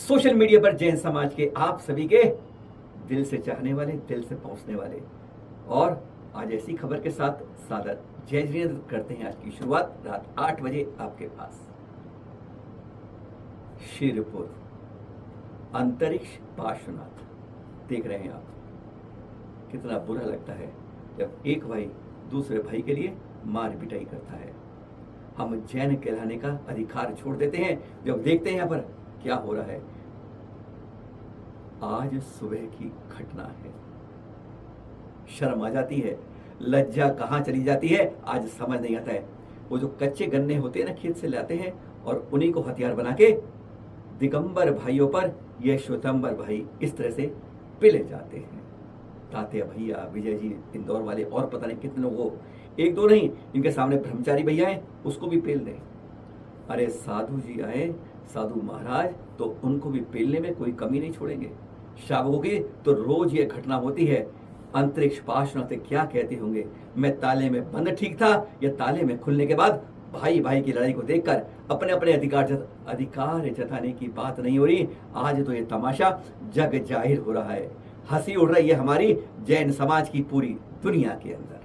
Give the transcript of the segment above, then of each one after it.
Social media पर जैन समाज के आप सभी के दिल से चाहने वाले, दिल से पहुंचने वाले, और आज ऐसी खबर के साथ सादर जय जिनेंद्र करते हैं आज की शुरुआत रात 8 बजे आपके पास। शिरपुर अंतरिक्ष पार्श्वनाथ देख रहे हैं आप, कितना बुरा लगता है जब एक भाई दूसरे भाई के लिए मार पिटाई करता है। हम जैन कहलाने का अधिकार छोड़ देते हैं जब देखते हैं यहाँ पर क्या हो रहा है। आज सुबह की घटना है, शर्म आ जाती है, लज्जा कहाँ चली जाती है आज समझ नहीं आता है। वो जो कच्चे गन्ने होते हैं ना, खेत से लाते हैं और उन्हीं को हथियार बना के दिगंबर भाइयों पर ये श्वेतांबर भाई इस तरह से पिले जाते हैं। तात्या भैया, विजय जी, इंदौर वाले और पता नहीं कितने लोगों, एक दो नहीं, इनके सामने ब्रह्मचारी भैया हैं उसको भी पेल दें। अरे साधु जी आए, साधु महाराज, तो उनको भी पेलने में कोई कमी नहीं छोड़ेंगे। शावकों की तो रोज ये घटना होती है। अंतरिक्ष पार्श्वनाथ क्या कहते होंगे, मैं ताले में बंद ठीक था, या ताले में खुलने के बाद भाई भाई की लड़ाई को देखकर अपने अपने अधिकार जताने की बात नहीं हो रही। आज तो ये तमाशा जग जाहिर हो रहा है, हंसी उड़ रही है हमारी जैन समाज की पूरी दुनिया के अंदर।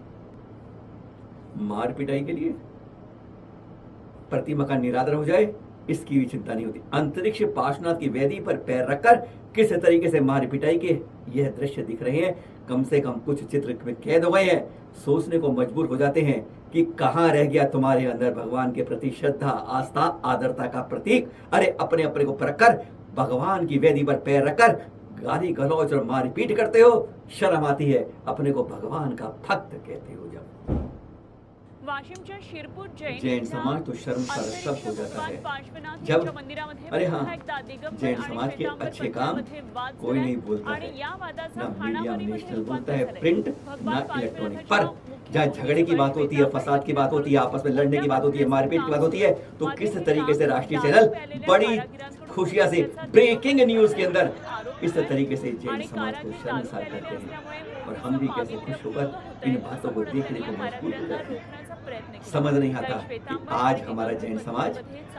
मार पिटाई के लिए प्रतिमा का निरादर हो जाए इसकी भी चिंता नहीं होती। अंतरिक्ष पार्श्वनाथ की वेदी पर पैर रखकर किस तरीके से मार पिटाई के यह दृश्य दिख रहे हैं, कम से कम कुछ चित्र में कैद हो गए हैं। सोचने को मजबूर हो जाते हैं कि कहां रह गया तुम्हारे अंदर भगवान के प्रति श्रद्धा, आस्था, आदरता का प्रतीक। अरे अपने अपने को परखकर भगवान की वेदी पर पैर रखकर गाली गलौज और मारपीट करते हो, शर्म आती है। अपने को भगवान का भक्त कहते हो। जब वाशिमच्या शिरपूर जैन समाज तो शर्मसार तब हो जाता है जब, अरे हाँ, जैन समाज के अच्छे काम कोई नहीं बोलता है, ना मीडिया नेशनल बोलता है, प्रिंट ना इलेक्ट्रॉनिक। पर जहाँ झगड़े की बात होती है, फसाद की बात होती है, आपस में लड़ने की बात होती है, मारपीट की बात होती है, तो किस तरीके से राष्ट्रीय चैनल बड़ी खुशियां से ब्रेकिंग न्यूज के अंदर इस तरीके से जैन समाज को शर्मसार करते हैं। और हम भी कैसे खुश होकर इन बातों को देखने को मजबूर हो जाते हैं। समझ नहीं आता कि आज हमारा जैन समाज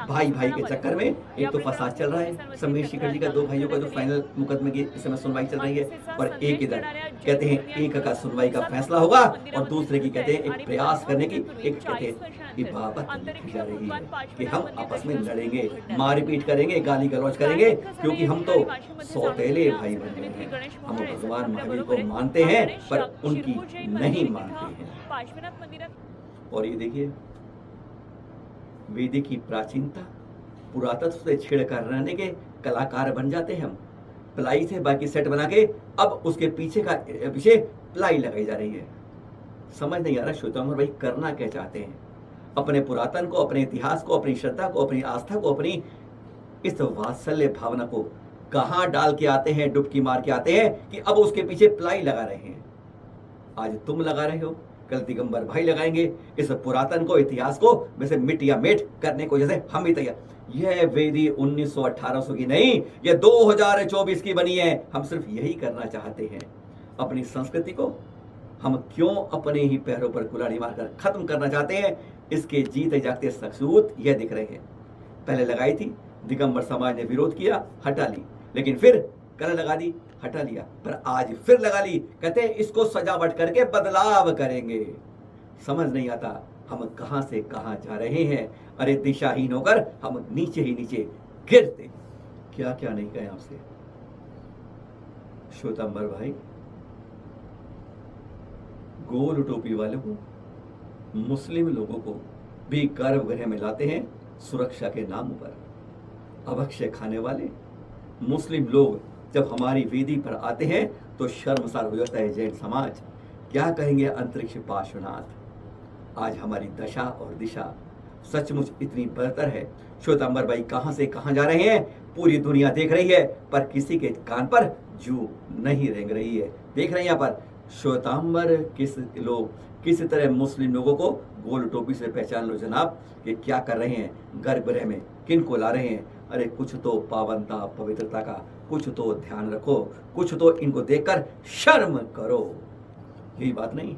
भाई भाई के चक्कर में, एक तो फसाद चल रहा है समीर शिखर जी का, दो भाइयों का जो फाइनल मुकदमे की इस समय सुनवाई चल रही है, और एक इधर कहते हैं एक का सुनवाई का फैसला होगा और दूसरे की कहते हैं एक प्रयास करने की, एक कहते हैं इबादत लिखी जा रही है कि हम आपस में लड़ेंगे, मारपीट करेंगे, गाली गलौज करेंगे, क्योंकि हम तो सौतेले भाई बन गए हैं। हम भगवान महावीर को मानते हैं पर उनकी नहीं मानते हैं। और ये देखिए, वेदी की प्राचीनता, पुरातत्व से छेड़कर रहने के कलाकार बन जाते हैं हम। प्लाई से बाकी सेट बना के अब उसके पीछे प्लाई लगाई जा रही है। समझ नहीं आ रहा श्वेतांबर भाई करना क्या चाहते हैं। अपने पुरातन को, अपने इतिहास को, अपनी श्रद्धा को, अपनी आस्था को, अपनी इस वात्सल्य भावना को कहां डाल के आते हैं, डुबकी मार के आते हैं कि अब उसके पीछे प्लाई लगा रहे हैं। आज तुम लगा रहे हो, कल दिगंबर भाई लगाएंगे। इस पुरातन को, इतिहास को वैसे मिट या मेट करने को जैसे हम ही तैयार। यह वेदी 1900-1800 की नहीं, यह 2024 की बनी है। हम सिर्फ यही करना चाहते हैं, अपनी संस्कृति को हम क्यों अपने ही पैरों पर कुल्हाड़ी मारकर खत्म करना चाहते हैं। इसके जीते जागते सबूत यह दिख रहे हैं। पहले लगाई थी, दिगंबर समाज ने विरोध किया, हटा ली, लेकिन फिर कल लगा दी, हटा लिया, पर आज फिर लगा ली। कहते हैं इसको सजावट करके बदलाव करेंगे। समझ नहीं आता हम कहां से कहां जा रहे हैं। अरे दिशाहीन होकर हम नीचे ही नीचे गिरते। क्या क्या नहीं कहे आपसे श्वेतांबर भाई। गोल टोपी वालों को, मुस्लिम लोगों को भी गर्भगृह में लाते हैं सुरक्षा के नाम पर। अभक्ष्य खाने वाले मुस्लिम लोग जब हमारी वेदी पर आते हैं तो शर्मसार हो जाता है जैन समाज। क्या कहेंगे अंतरिक्ष पार्श्वनाथ। आज हमारी दशा और दिशा सचमुच इतनी बदतर है। श्वेतांबर भाई कहां से कहां जा रहे हैं, पूरी दुनिया देख रही है, पर किसी के कान पर जू नहीं रेंग रही है। देख रहे हैं यहाँ पर श्वेतांबर किस तरह मुस्लिम लोगों को गोल टोपी से पहचान लो जनाब, कि क्या कर रहे हैं गर्भगृह में, किन को ला रहे हैं। अरे कुछ तो पावनता, पवित्रता का कुछ तो ध्यान रखो, कुछ तो इनको देखकर शर्म करो। यही बात नहीं।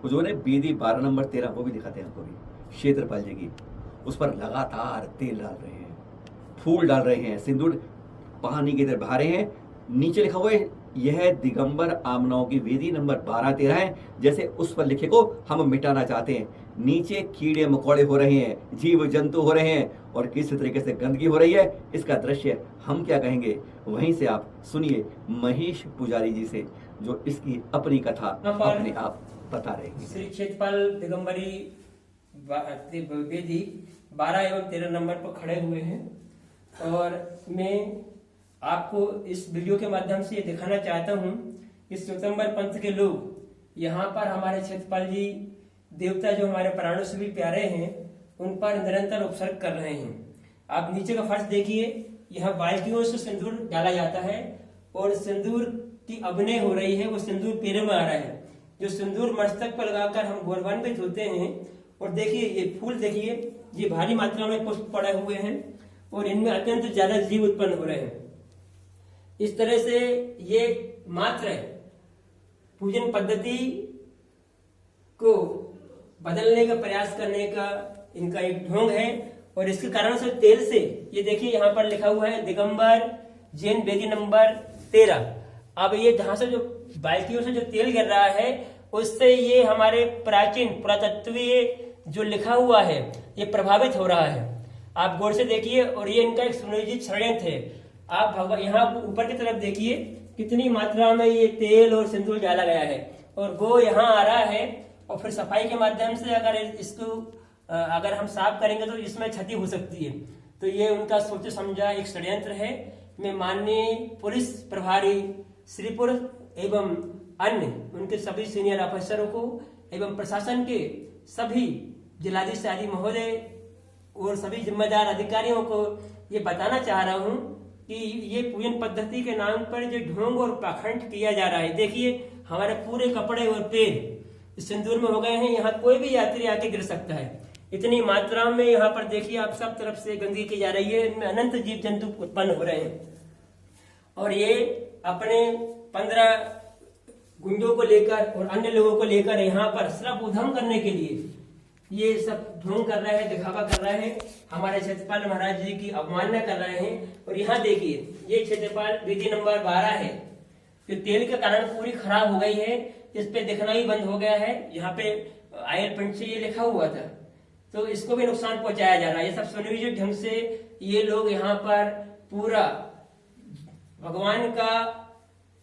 उन्होंने बेदी 12 नंबर 13 वो भी दिखाते हैं आपको भी, क्षेत्रपाल जी की, उस पर लगातार तेल डाल रहे हैं, फूल डाल रहे हैं, सिंदूर पानी की तरह बहा रहे हैं। नीचे लिखा हुआ है यह दिगंबर आमनाओं की वेदी नंबर 12-13 है, जैसे उस पर लिखे को हम मिटाना चाहते हैं। नीचे कीड़े मकोड़े हो रहे हैं, जीव जंतु हो रहे हैं और किस तरीके से गंदगी हो रही है, इसका दृश्य हम क्या कहेंगे। वहीं से आप सुनिए महेश पुजारी जी से, जो इसकी अपनी कथा अपने आप बता रहे हैं। श्री क्षेत्रपाल दिगंबरी वेदी 12 एवं 13 नंबर पर खड़े हुए हैं और मैं आपको इस वीडियो के माध्यम से ये दिखाना चाहता हूँ कि स्वतंत्र पंथ के लोग यहाँ पर हमारे क्षेत्रपाल जी देवता जो हमारे प्राणों से भी प्यारे हैं उन पर निरंतर उपसर्ग कर रहे हैं। आप नीचे का फर्श देखिए, यहाँ बाल्टियों से सिंदूर डाला जाता है और सिंदूर की अभिनय हो रही है, वो सिंदूर पैरों में आ रहा है। जो सिंदूर मस्तक पर लगाकर हम गौरवान्वित होते हैं। और देखिए ये फूल देखिए, ये भारी मात्रा में पुष्प पड़े हुए हैं और इनमें अत्यंत ज्यादा जीव उत्पन्न हो रहे हैं। इस तरह से ये मात्र पूजन पद्धति को बदलने का प्रयास करने का इनका एक ढोंग है और इसके कारण से तेल से ये देखिए यहाँ पर लिखा हुआ है दिगंबर जैन वेदी नंबर 13। अब ये जहां से जो बाल्टियों से जो तेल गिर रहा है उससे ये हमारे प्राचीन पुरातत्वीय जो लिखा हुआ है ये प्रभावित हो रहा है। आप गौर से देखिए और ये इनका एक सुनियोजित षड्यंत्र है। आप यहाँ ऊपर की तरफ देखिए कितनी मात्रा में ये तेल और सिंदूर डाला गया है और वो यहाँ आ रहा है और फिर सफाई के माध्यम से अगर इसको अगर हम साफ करेंगे तो इसमें क्षति हो सकती है। तो ये उनका सोचा समझा एक षड्यंत्र है। मैं माननीय पुलिस प्रभारी श्रीपुर एवं अन्य उनके सभी सीनियर अफसरों को एवं प्रशासन के सभी जिलाधिकारी महोदय और सभी जिम्मेदार अधिकारियों को ये बताना चाह रहा हूँ कि ये पूजन पद्धति के नाम पर जो ढोंग और पाखंड किया जा रहा है। देखिए हमारे पूरे कपड़े और पैर सिंदूर में हो गए हैं। यहाँ कोई भी यात्री आके गिर सकता है। इतनी मात्रा में यहाँ पर देखिए आप सब तरफ से गंदगी की जा रही है। इनमें अनंत जीव जंतु उत्पन्न हो रहे हैं और ये अपने 15 गुंडों को लेकर और अन्य लोगों को लेकर यहाँ पर श्रम उधम करने के लिए ये सब ढोंग कर रहे हैं, दिखावा कर रहे हैं, हमारे क्षेत्रपाल महाराज जी की अवमानना कर रहे हैं। और यहाँ देखिए ये क्षेत्रपाल विधि नंबर 12 है जो तेल के कारण पूरी खराब हो गई है। इस पे दिखना ही बंद हो गया है। यहाँ पे आयल पेंट से ये लिखा हुआ था तो इसको भी नुकसान पहुंचाया जा रहा है। ये सब सुनियोजित ढंग से ये लोग यहाँ पर पूरा भगवान का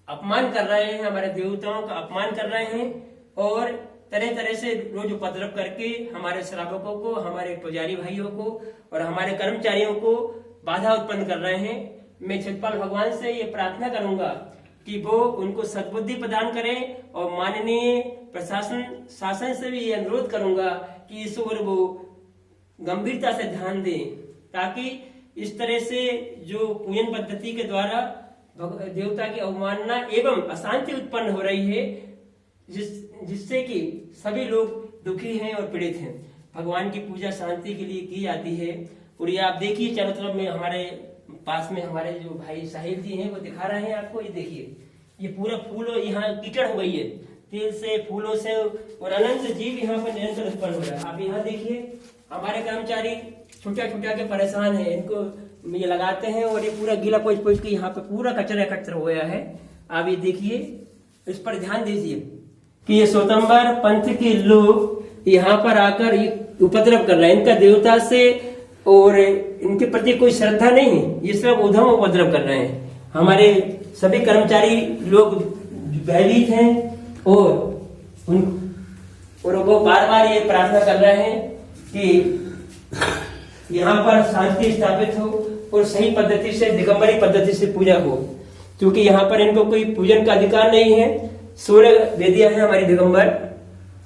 अपमान कर रहे हैं, हमारे देवताओं का अपमान कर रहे हैं और तरह तरह से रोज उपद्रव करके हमारे श्रावकों को, हमारे पुजारी भाइयों को और हमारे कर्मचारियों को बाधा उत्पन्न कर रहे हैं। मैं क्षेत्रपाल भगवान से ये प्रार्थना करूंगा कि वो उनको सद्बुद्धि प्रदान करें और माननीय प्रशासन शासन से भी ये अनुरोध करूंगा कि इस ओर वो गंभीरता से ध्यान दें ताकि इस तरह से जो पूजन पद्धति के द्वारा देवता की अवमानना एवं अशांति उत्पन्न हो रही है जिससे कि सभी लोग दुखी हैं और पीड़ित हैं। भगवान की पूजा शांति के लिए की जाती है। और ये आप देखिए चारों तरफ में हमारे पास में हमारे जो भाई साहिब जी हैं वो दिखा रहे हैं आपको। ये देखिए ये पूरा फूल यहाँ कीचड़ हो गई है तेल से, फूलों से और अनंत जीव यहाँ पर निरंतर उत्पन्न हो रहा है। आप यहाँ देखिए हमारे कर्मचारी छुट्टा छुट्टा के परेशान है, इनको ये लगाते हैं और ये पूरा गीला पोछ पोछ के यहाँ पे पूरा कचरा एकत्र हो गया है। आप ये देखिए, इस पर ध्यान दीजिए कि ये स्वतंत्र पंथ के लोग यहाँ पर आकर उपद्रव कर रहे हैं। इनका देवता से और इनके प्रति कोई श्रद्धा नहीं है, ये सब उधम उपद्रव कर रहे हैं। हमारे सभी कर्मचारी लोग भयभीत हैं और वो बार बार ये प्रार्थना कर रहे हैं कि यहाँ पर शांति स्थापित हो और सही पद्धति से, दिगंबरी पद्धति से पूजा हो, क्योंकि यहाँ पर इनको कोई पूजन का अधिकार नहीं है। सूर्य वेदियां है हमारी दिगंबर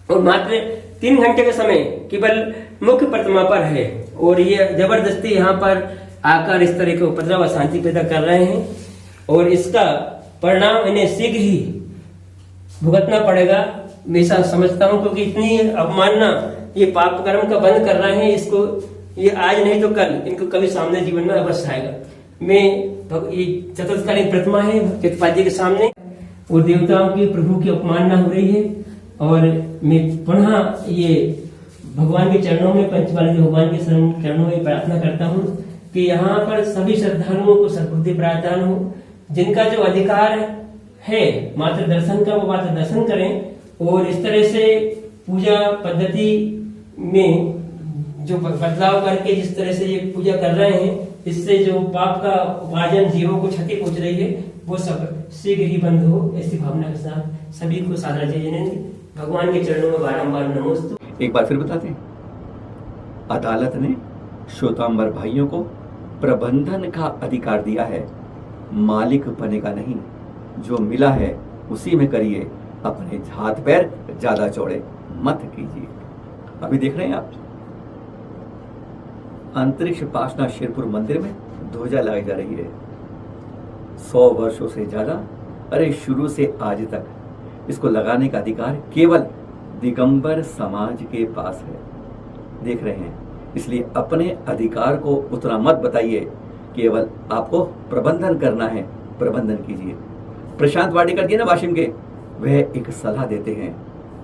और मात्र 3 घंटे का समय केवल मुख्य प्रतिमा पर है और ये जबरदस्ती यहाँ पर आकर इस तरह के उपद्रव अशांति पैदा कर रहे हैं और इसका परिणाम इन्हें शीघ्र ही भुगतना पड़ेगा। मैं ऐसा समझता हूँ क्योंकि इतनी अवमानना ये पाप कर्म का बंद कर रहे हैं। इसको ये आज नहीं तो कल इनको कभी सामने जीवन में अवश्य आएगा। मैं ये चतुर्थकालीन प्रतिमा है क्षेत्रपाल जी के सामने और देवताओं की प्रभु की अपमानना हो रही है और मैं पुनः ये भगवान के चरणों में, पंचपाल भगवान के चरणों में प्रार्थना करता हूँ कि यहाँ पर सभी श्रद्धालुओं को सद्बुद्धि प्रदान हो, जिनका जो अधिकार है मात्र दर्शन का वो मात्र दर्शन करें, और इस तरह से पूजा पद्धति में जो बदलाव करके जिस तरह से ये पूजा कर रहे हैं, इससे जो पाप का उपार्जन जीवों को क्षति पहुंच रही है वो सब शीघ्र ही बंद हो, ऐसी भावना के साथ सभी को सादर जय जिनेंद्र। भगवान के चरणों में बारंबार नमोस्तु। एक बार फिर बताते हैं, अदालत ने श्वेतांबर भाइयों को प्रबंधन का अधिकार दिया है, मालिक बनेगा नहीं। जो मिला है उसी में करिए, अपने हाथ पैर ज्यादा चौड़े मत कीजिए। अभी देख रहे हैं आप, अंतरिक्ष पासना शिरपुर मंदिर में ध्वजा लगाई जा रही है। 100 वर्षों से ज्यादा, अरे शुरू से आज तक इसको लगाने का अधिकार केवल दिगंबर समाज के पास है। देख रहे हैं, इसलिए अपने अधिकार को उतना मत बताइए, केवल आपको प्रबंधन करना है, प्रबंधन कीजिए। प्रशांत वाडेकर जी ना वाशिम के, वह एक सलाह देते हैं,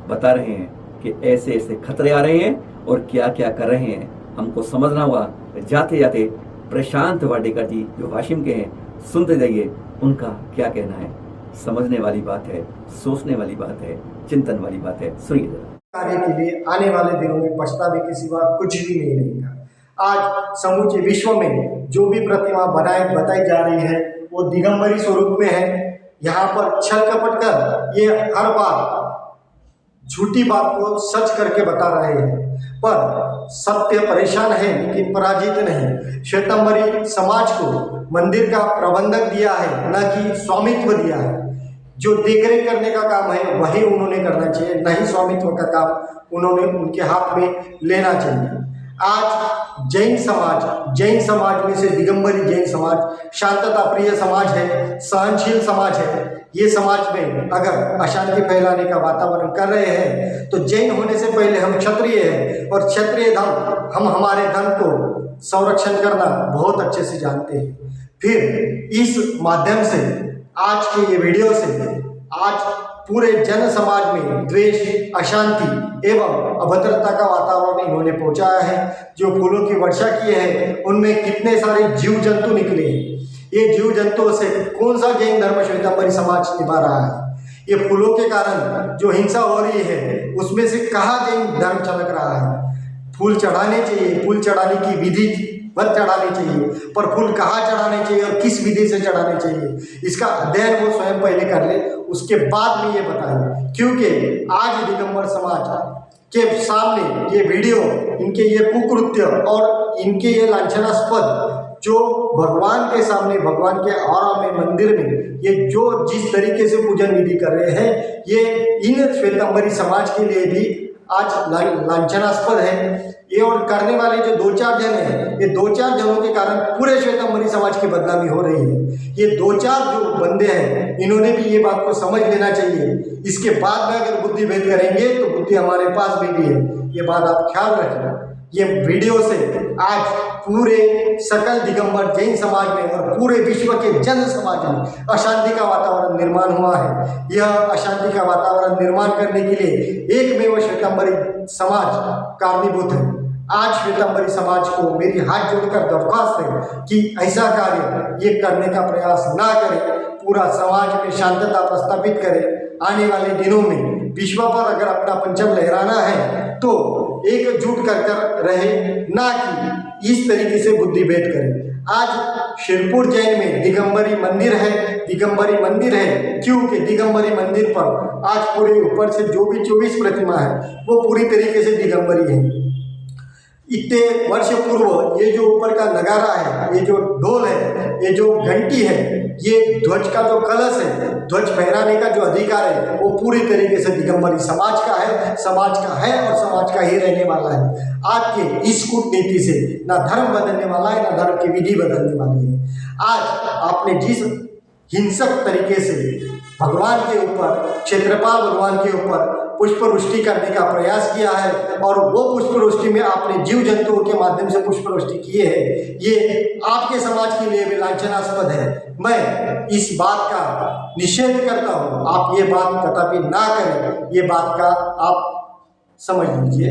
बता रहे हैं कि ऐसे ऐसे खतरे आ रहे हैं और क्या क्या कर रहे हैं, हमको समझना होगा। जाते जाते प्रशांत वाडेकर जी जो वाशिम के हैं, सुनते जाइए उनका क्या कहना है। समझने वाली बात है, सोचने वाली बात है, चिंतन वाली बात है। सुनिए जरा। कार्य के लिए आने वाले दिनों में पछतावे के सिवा कुछ भी नहीं रहेगा। आज समूचे विश्व में जो भी प्रतिमा बताई जा रही है वो दिगंबरी स्वरूप में है। यहाँ पर छल कपट कर ये हर बार झूठी बात को सच करके बता रहे हैं, पर सत्य परेशान है लेकिन पराजित नहीं। श्वेतांबरी समाज को मंदिर का प्रबंधक दिया है, न कि स्वामित्व दिया है। जो देखरेख करने का काम है वही उन्होंने करना चाहिए, न ही स्वामित्व का काम उन्होंने उनके हाथ में लेना चाहिए। आज जैन समाज में से दिगंबरी जैन समाज शांतता प्रिय समाज है, सहनशील समाज है। ये समाज में अगर अशांति फैलाने का वातावरण कर रहे हैं तो जैन होने से पहले हम क्षत्रिय हैं, और क्षत्रिय धर्म हम हमारे धर्म को संरक्षण करना बहुत अच्छे से जानते हैं। फिर इस माध्यम से आज के ये वीडियो से आज पूरे जन समाज में द्वेष, अशांति एवं अभद्रता का वातावरण इन्होंने पहुंचाया है। जो फूलों की वर्षा की है उनमें कितने सारे जीव जंतु निकले हैं। ये जीव जंतुओं से कौन सा जैन धर्म श्वेतांबरी समाज निभा रहा है? ये फूलों के कारण जो हिंसा हो रही है उसमें से कहाँ जैन धर्म चमक रहा है? फूल चढ़ाने चाहिए, फूल चढ़ाने की विधि मत चढ़ानी चाहिए, पर फूल कहाँ चढ़ाने चाहिए और किस विधि से चढ़ाने चाहिए इसका अध्ययन वो स्वयं पहले कर ले, उसके बाद में ये बताएं। क्योंकि आज दिगंबर समाज के सामने ये वीडियो, इनके ये कुकृत्य और इनके ये लांछनास्पद जो भगवान के सामने, भगवान के औरा में, मंदिर में ये जो जिस तरीके से पूजन विधि कर रहे हैं, ये इन श्वेतांबरी समाज के लिए भी आज लांछनास्पद है। ये और करने वाले जो 2-4 जन हैं, ये 2-4 जनों के कारण पूरे श्वेतांबरी समाज की बदनामी हो रही है। ये 2-4 जो बंदे हैं इन्होंने भी ये बात को समझ लेना चाहिए। इसके बाद में अगर बुद्धि भेद करेंगे तो बुद्धि हमारे पास भी है, ये बात आप ख्याल रखना। ये वीडियो से आज पूरे सकल दिगंबर जैन समाज में और पूरे विश्व के जन समाज में अशांति का वातावरण निर्माण हुआ है। यह अशांति का वातावरण निर्माण करने के लिए एकमेव श्वेतांबरी समाज कारणीभूत है। आज श्वेतांबरी समाज को मेरी हाथ जोड़कर दरख्वास्त है कि ऐसा कार्य ये करने का प्रयास ना करें, पूरा समाज में शांतता प्रस्थापित करें। आने वाले दिनों में विश्व पर अगर अपना परचम लहराना है तो एकजुट कर रहे, ना कि इस तरीके से बुद्धि भेद करें। आज शिरपुर जैन में दिगंबरी मंदिर है क्योंकि दिगंबरी मंदिर पर आज पूरे ऊपर से जो भी 24 प्रतिमा है वो पूरी तरीके से दिगंबरी है। इतने वर्ष पूर्व ये जो ऊपर का नगारा है, ये जो ढोल है, ये जो घंटी है, ये ध्वज का जो कलश है, ध्वज फहराने का जो अधिकार है वो पूरी तरीके से दिगंबरी समाज का है और समाज का ही रहने वाला है। आज के इस कूटनीति से ना धर्म बदलने वाला है, ना धर्म की विधि बदलने वाली है। आज आपने जिस हिंसक तरीके से भगवान के ऊपर, क्षेत्रपाल भगवान के ऊपर पुष्पवृष्टि करने का प्रयास किया है और वो पुष्पवृष्टि में आपने जीव जंतुओं के माध्यम से पुष्पवृष्टि किए है, ये आपके समाज के लिए भी लांछनास्पद है। मैं इस बात का निषेध करता हूँ। आप ये बात कदापि ना करें, ये बात का आप समझ लीजिए।